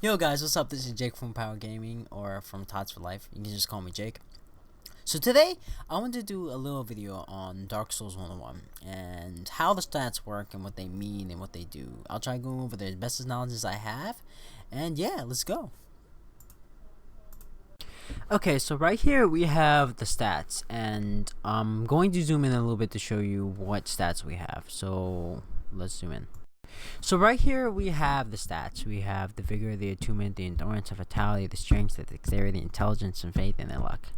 Yo guys, what's up? This is Jake from Power Gaming, or from Tots for Life. You can just call me Jake. So today, I want to do a little video on Dark Souls 101 and how the stats work and what they mean and what they do. I'll try going over the best knowledge I have, and yeah, let's go. Okay, so right here we have the stats, and I'm going to zoom in a little bit to show you what stats we have. So let's zoom in. So right here we have the stats. We have the vigor, the attunement, the endurance, the vitality, the strength, the dexterity, the intelligence, and faith, and the luck.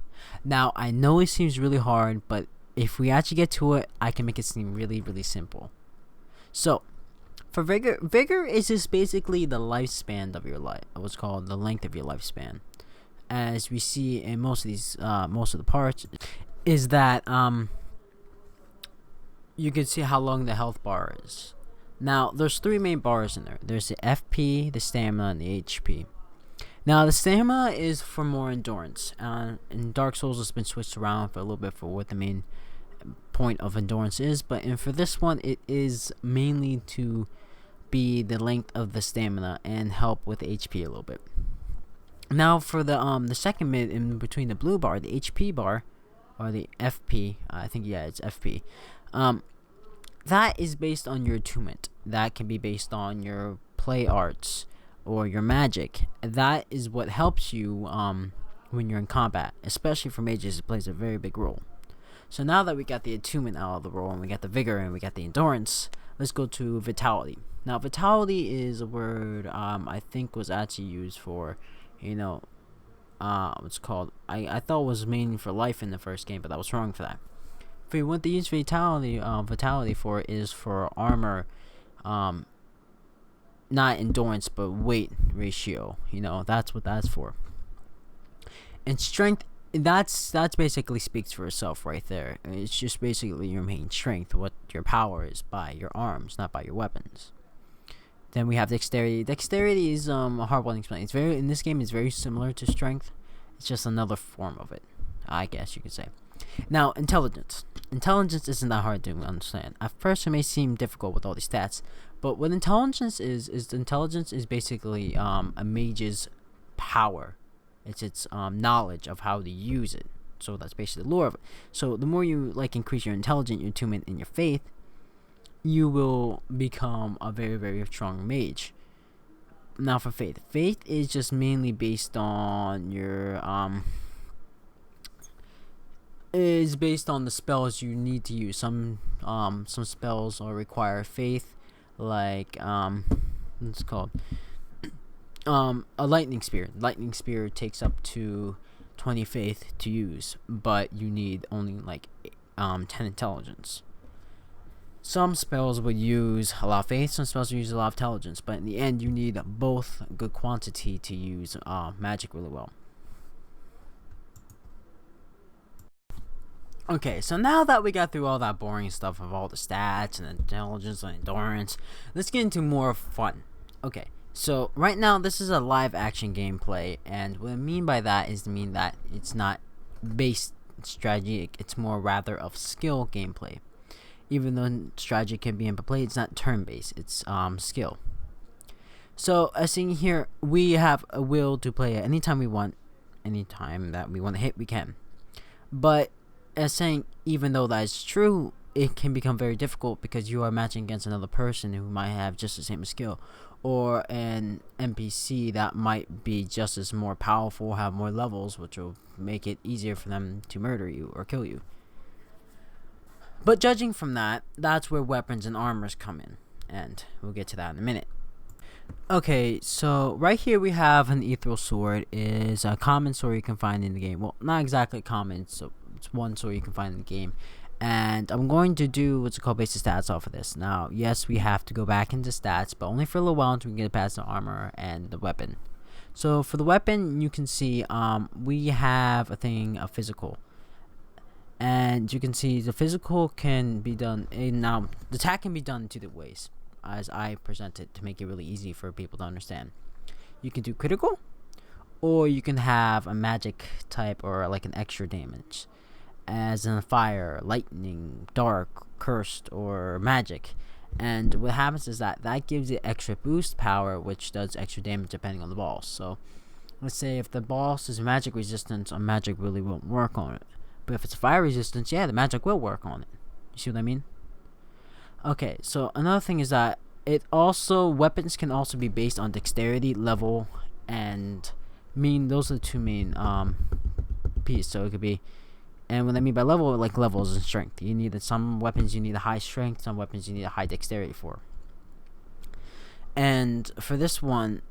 Now I know it seems really hard, but if we actually get to it, I can make it seem really, really simple. So for vigor is just basically the lifespan of your life. What's called the length of your lifespan. As we see in most of these, most of the parts, is that you can see how long the health bar is. Now, there's three main bars in there. There's the FP, the stamina, and the HP. Now, the stamina is for more endurance. In Dark Souls, it's been switched around for a little bit for what the main point of endurance is. But for this one, it is mainly to be the length of the stamina and help with the HP a little bit. Now, for the second mid in between the blue bar, the HP bar, or the FP, I think, yeah, it's FP. That is based on your attunement. That can be based on your play arts or your magic. That is what helps you when you're in combat, especially for mages. It plays a very big role. So now that we got the attunement out of the role, and we got the vigor, and we got the endurance, let's go to vitality. Now, vitality is a word I think was actually used for, what's called. I thought it was mainly for life in the first game, but I was wrong for that. If we want to use vitality for is for armor, not endurance but weight ratio. That's what that's for. And strength, that's basically speaks for itself right there. It's just basically your main strength, what your power is by your arms, not by your weapons. Then we have dexterity. Dexterity is a hard one to explain. It's very in this game. It's very similar to strength. It's just another form of it, I guess you could say. Now, intelligence. Intelligence isn't that hard to understand. At first, it may seem difficult with all these stats, but what intelligence is basically a mage's power. It's its knowledge of how to use it. So that's basically the lore of it. So the more you increase your intelligence, your attunement, and your faith, you will become a very, very strong mage. Now for faith. Faith is just mainly based on your is based on the spells you need to use. Some spells require faith, like what's it called? A lightning spear. Lightning spear takes up to 20 faith to use, but you need only 10 intelligence. Some spells would use a lot of faith, some spells would use a lot of intelligence, but in the end you need both good quantity to use magic really well. Okay, so now that we got through all that boring stuff of all the stats and intelligence and endurance, let's get into more fun. Okay, so right now this is a live action gameplay, and what I mean by that is that it's not based strategy, it's more rather of skill gameplay. Even though strategy can be in play, it's not turn-based, it's skill. So as seen here, we have a will to play at any time we want, anytime that we want to hit, we can. But as saying, even though that is true, it can become very difficult because you are matching against another person who might have just the same skill, or an NPC that might be just as more powerful, have more levels, which will make it easier for them to murder you or kill you. But judging from that, that's where weapons and armors come in, and we'll get to that in a minute. Okay, so right here we have an ethereal sword. Is a common sword you can find in the game. Well, not exactly common, so it's one sword you can find in the game. And I'm going to do what's called basic stats off of this. Now, yes, we have to go back into stats, but only for a little while until we get past the armor and the weapon. So for the weapon, you can see we have a physical. And you can see the physical can be done now the attack can be done in two ways, as I present it to make it really easy for people to understand. You can do critical, or you can have a magic type or an extra damage, as in fire, lightning, dark, cursed, or magic. And what happens is that gives it extra boost power, which does extra damage depending on the boss. So let's say if the boss is magic resistance, a magic really won't work on it. But if it's fire resistance, yeah, the magic will work on it. You see what I mean? Okay, so another thing is that weapons can also be based on dexterity, level, and those are the two main pieces. So it could be, and what I mean by level, like levels and strength. You need some weapons you need a high strength, some weapons you need a high dexterity for. And for this one,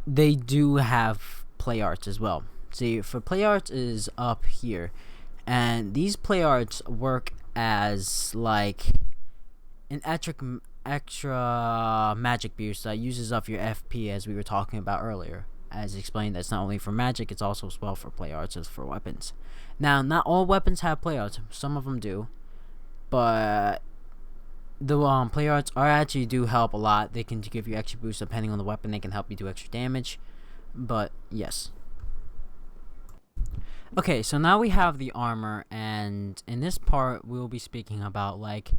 they do have play arts as well. See, for play arts is up here, and these play arts work as like an extra magic boost that uses up your FP, as we were talking about earlier. As explained, that's not only for magic, it's also as well for play arts as for weapons. Now, not all weapons have play arts. Some of them do, but the play arts actually do help a lot. They can give you extra boost depending on the weapon. They can help you do extra damage. But yes. Okay, so now we have the armor, and in this part we'll be speaking about like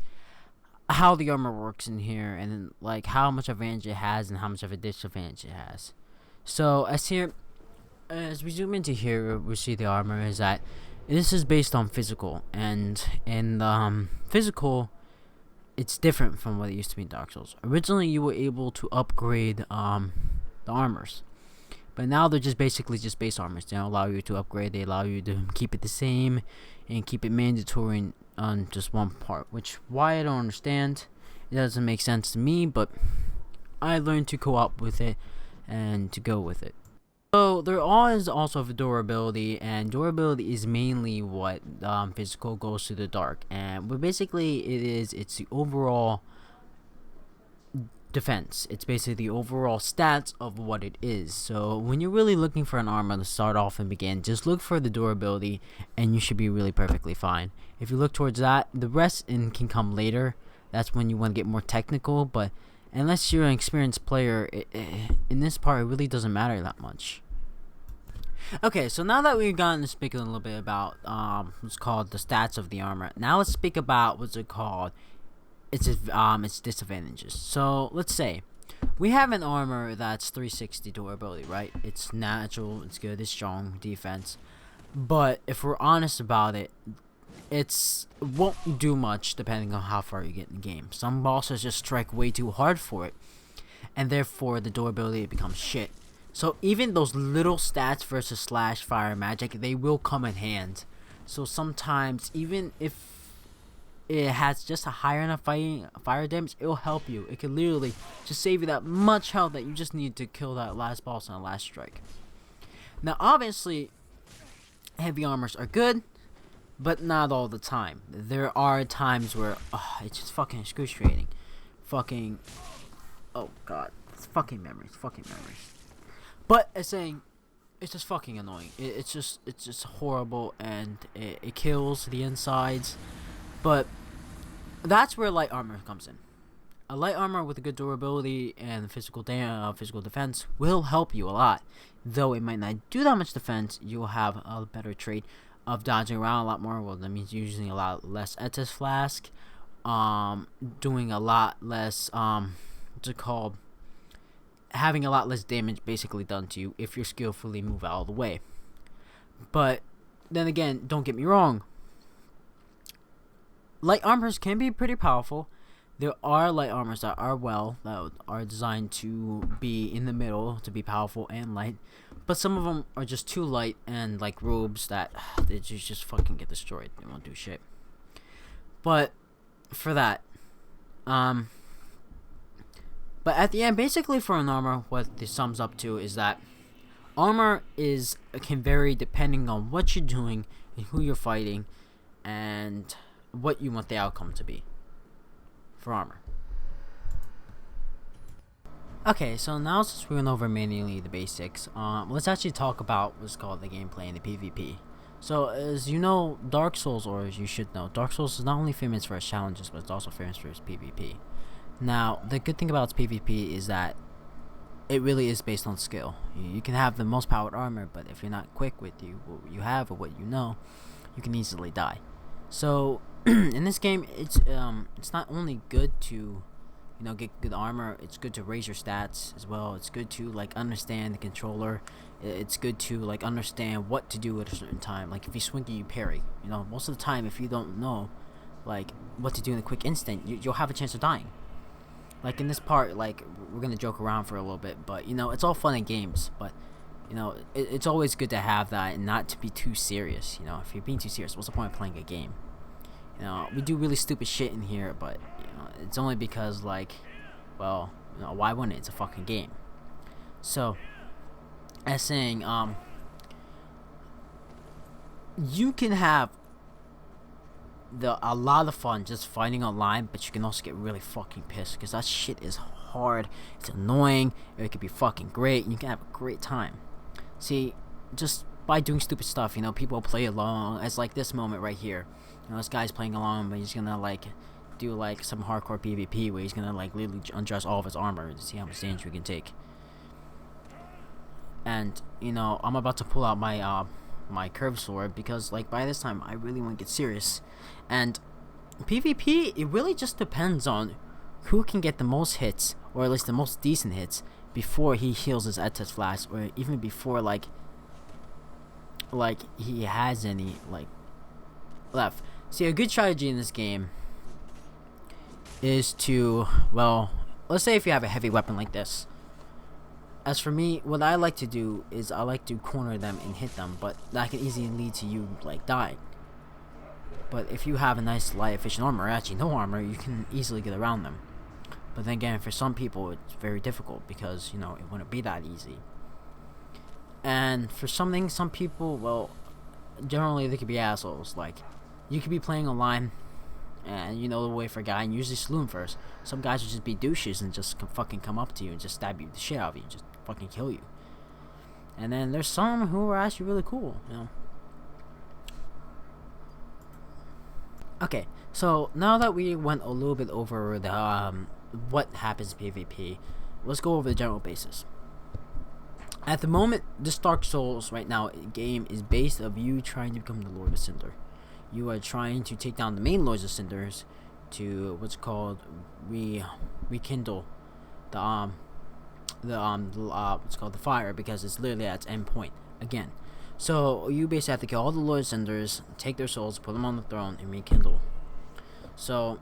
how the armor works in here, and like how much advantage it has and how much of a disadvantage it has. So as we zoom into here, we see the armor is that this is based on physical, and in the physical, it's different from what it used to be in Dark Souls. Originally, you were able to upgrade the armors, but now they're just basically just base armors. They don't allow you to upgrade. They allow you to keep it the same and keep it mandatory on just one part, which why I don't understand. It doesn't make sense to me, but I learned to co-op with it and to go with it. So there is also durability, and durability is mainly what physical goes to the dark, and but basically it's the overall defense. It's basically the overall stats of what it is. So when you're really looking for an armor to start off and begin, just look for the durability, and you should be really perfectly fine. If you look towards that, the rest can come later. That's when you want to get more technical, but unless you're an experienced player, in this part, it really doesn't matter that much. Okay, so now that we've gotten to speak a little bit about what's called the stats of the armor, now let's speak about what's it called, its disadvantages. So let's say we have an armor that's 360 durability, right? It's natural, it's good, it's strong defense. But if we're honest about it, won't do much depending on how far you get in the game. Some bosses just strike way too hard for it, and therefore the durability becomes shit. So even those little stats versus slash fire magic, they will come in hand. So sometimes even if it has just a higher enough fire damage, it'll help you. It can literally just save you that much health that you just need to kill that last boss on the last strike. Now obviously heavy armors are good, but not all the time. There are times where it's just fucking excruciating. Oh god, it's fucking memories. But it's just fucking annoying. It's just horrible, and it kills the insides. But that's where light armor comes in. A light armor with a good durability and physical defense will help you a lot. Though it might not do that much defense, you'll have a better trait of dodging around a lot more. Well, that means using a lot less Estus Flask, doing a lot less, what's it called, having a lot less damage basically done to you if you skillfully move out of the way. But then again, don't get me wrong, light armors can be pretty powerful. There are light armors that are designed to be in the middle, to be powerful and light. But some of them are just too light, and like robes that they just fucking get destroyed. They won't do shit. But for that, but at the end, basically for an armor, what this sums up to is that armor can vary depending on what you're doing and who you're fighting, and what you want the outcome to be for armor. Okay, so now since we went over mainly the basics, let's actually talk about what's called the gameplay and the PvP. So, as you know, Dark Souls, or as you should know, Dark Souls is not only famous for its challenges, but it's also famous for its PvP. Now, the good thing about its PvP is that it really is based on skill. You can have the most powered armor, but if you're not quick with what you have or what you know, you can easily die. So, in this game, it's not only good to get good armor. It's good to raise your stats as well. It's good to like understand the controller. It's good to like understand what to do at a certain time. Like if you swing it, you parry. Most of the time, if you don't know like what to do in a quick instant, you'll have a chance of dying. Like in this part, like we're gonna joke around for a little bit, but it's all fun and games. But it's always good to have that and not to be too serious. If you're being too serious, what's the point of playing a game? We do really stupid shit in here, but it's only because like, well, why wouldn't it? It's a fucking game. So, as saying, you can have a lot of fun just fighting online, but you can also get really fucking pissed because that shit is hard. It's annoying. It could be fucking great. And you can have a great time. See, just by doing stupid stuff, people play along. As like this moment right here. This guy's playing along, but he's gonna like do like some hardcore PvP where he's gonna like literally undress all of his armor to see how much damage we can take. And I'm about to pull out my my curved sword because like by this time I really want to get serious. And PvP, it really just depends on who can get the most hits, or at least the most decent hits, before he heals his Estus Flask, or even before like he has any like left. See, a good strategy in this game is to, well, let's say if you have a heavy weapon like this. As for me, what I like to do is I like to corner them and hit them, but that can easily lead to you like dying. But if you have a nice light efficient armor, or actually no armor, you can easily get around them. But then again, for some people it's very difficult because it wouldn't be that easy. And for some people, well, generally they could be assholes. Like, you could be playing online and the way for a guy and usually slew him first. Some guys would just be douches and just fucking come up to you and just stab you the shit out of you and just fucking kill you. And then there's some who are actually really cool, Okay, so now that we went a little bit over the what happens in PvP, let's go over the general basis. At the moment, this Dark Souls right now game is based of you trying to become the Lord of Cinder. You are trying to take down the main Lords of Cinders to what's called rekindle the what's called the fire, because it's literally at its end point again. So you basically have to kill all the Lords of Cinders, take their souls, put them on the throne, and rekindle. So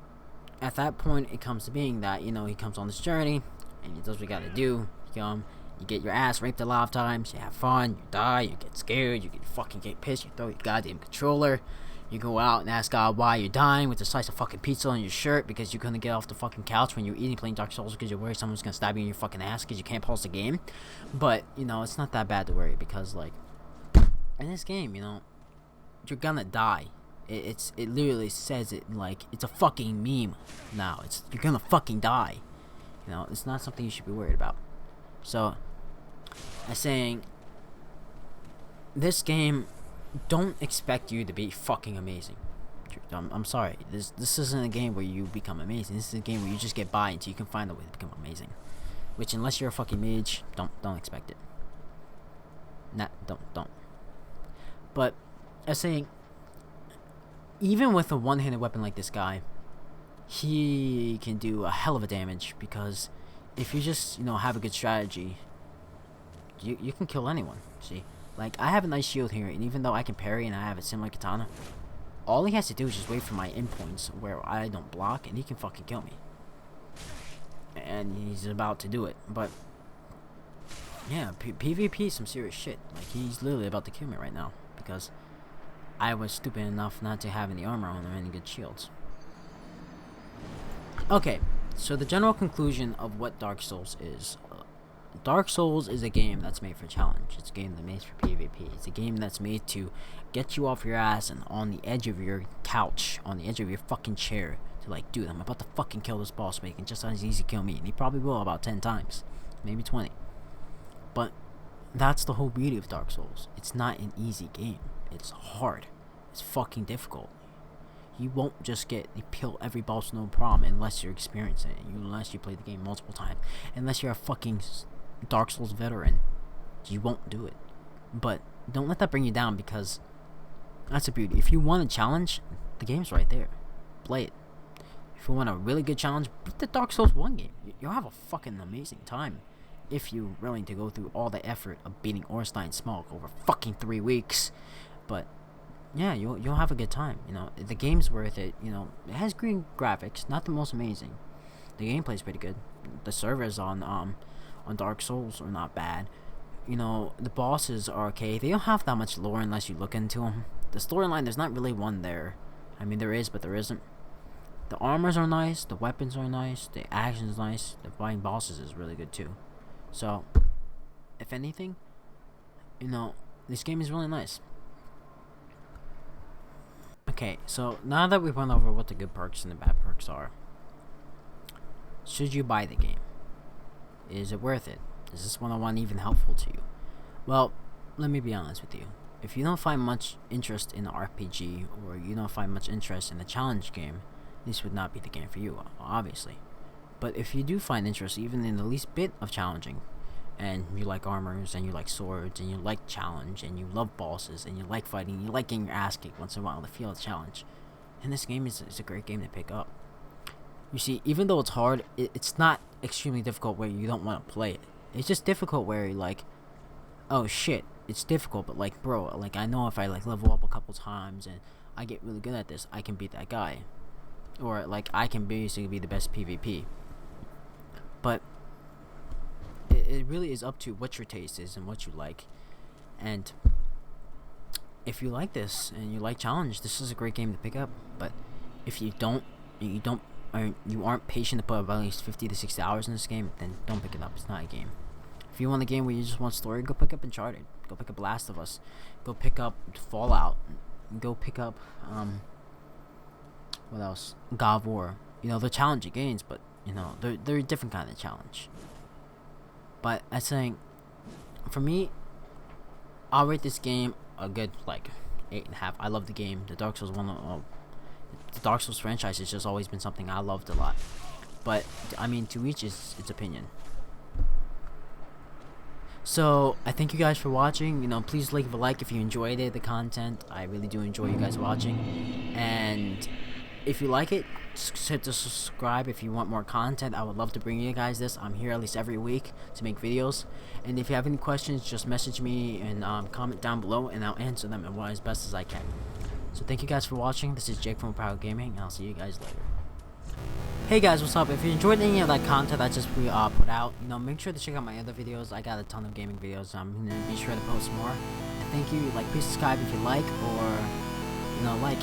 at that point, it comes to being that he comes on this journey and he does what you gotta do. You get your ass raped a lot of times. You have fun. You die. You get scared. You get pissed. You throw your goddamn controller. You go out and ask God why you're dying with a slice of fucking pizza on your shirt because you couldn't get off the fucking couch when you're eating playing Dark Souls because you're worried someone's gonna stab you in your fucking ass because you can't pause the game. But it's not that bad to worry because like in this game, you're gonna die. It literally says it like it's a fucking meme now. You're gonna fucking die. It's not something you should be worried about. So, I'm saying, this game, don't expect you to be fucking amazing. I'm sorry. This isn't a game where you become amazing. This is a game where you just get by until you can find a way to become amazing. Which, unless you're a fucking mage, don't expect it. Don't. But, I'm saying, even with a one-handed weapon like this guy, he can do a hell of a damage because if you just have a good strategy, you can kill anyone. See, like I have a nice shield here, and even though I can parry and I have a similar katana, all he has to do is just wait for my endpoints where I don't block, and he can fucking kill me. And he's about to do it, but yeah, PvP is some serious shit. Like he's literally about to kill me right now because I was stupid enough not to have any armor on or any good shields. Okay. So the general conclusion of what Dark Souls is. Dark Souls is a game that's made for challenge. It's a game that's made for PvP. It's a game that's made to get you off your ass and on the edge of your couch, on the edge of your fucking chair, to like, dude, I'm about to fucking kill this boss, but he can just as easy kill me. And he probably will about 10 times. Maybe 20. But that's the whole beauty of Dark Souls. It's not an easy game. It's hard. It's fucking difficult. You won't just kill every boss no problem unless you're experiencing it. Unless you play the game multiple times. Unless you're a fucking Dark Souls veteran. You won't do it. But don't let that bring you down because that's the beauty. If you want a challenge, the game's right there. Play it. If you want a really good challenge, beat the Dark Souls 1 game. You'll have a fucking amazing time. If you're willing to go through all the effort of beating Ornstein Smoke over fucking 3 weeks. But yeah, you'll have a good time. You know, the game's worth it. You know, it has green graphics, not the most amazing. The gameplay's pretty good. The servers on Dark Souls are not bad. You know, the bosses are okay. They don't have that much lore unless you look into them. The storyline, there's not really one there. I mean, there is, but there isn't. The armors are nice. The weapons are nice. The action's nice. The fighting bosses is really good too. So, if anything, you know, this game is really nice. Okay, so now that we've went over what the good perks and the bad perks are, should you buy the game? Is it worth it? Is this 101 even helpful to you? Well, let me be honest with you. If you don't find much interest in the RPG, or you don't find much interest in the challenge game, this would not be the game for you, obviously. But if you do find interest even in the least bit of challenging, and you like armors, and you like swords, and you like challenge, and you love bosses, and you like fighting, you like getting your ass kicked once in a while to feel a challenge, and this game is a great game to pick up. You see, even though it's hard, it's not extremely difficult where you don't want to play it. It's just difficult where you're like, oh shit, it's difficult, but like, bro, like, I know if I like level up a couple times and I get really good at this, I can beat that guy. Or like, I can basically be the best PvP. But it really is up to what your taste is and what you like. And if you like this and you like challenge, this is a great game to pick up. But if you don't, you aren't patient to put about at least 50 to 60 hours in this game, then don't pick it up. It's not a game. If you want a game where you just want story, go pick up Uncharted. Go pick up Last of Us. Go pick up Fallout. Go pick up what else? God of War. You know, they're challenging games, but you know, they're a different kind of challenge. But I'm saying, for me, I'll rate this game a good like 8.5. I love the game. The Dark Souls the Dark Souls franchise has just always been something I loved a lot. But I mean, to each is its opinion. So I thank you guys for watching. You know, please leave a like if you enjoyed the content. I really do enjoy you guys watching. And if you like it, just hit the subscribe if you want more content. I would love to bring you guys this. I'm here at least every week to make videos. And if you have any questions, just message me and comment down below, and I'll answer them as best as I can. So thank you guys for watching. This is Jake from Proud Gaming, and I'll see you guys later. Hey guys, what's up? If you enjoyed any of that content I just put out, you know, make sure to check out my other videos. I got a ton of gaming videos. I'm gonna be sure to post more. And thank you. Like, please subscribe if you like, or you know, like.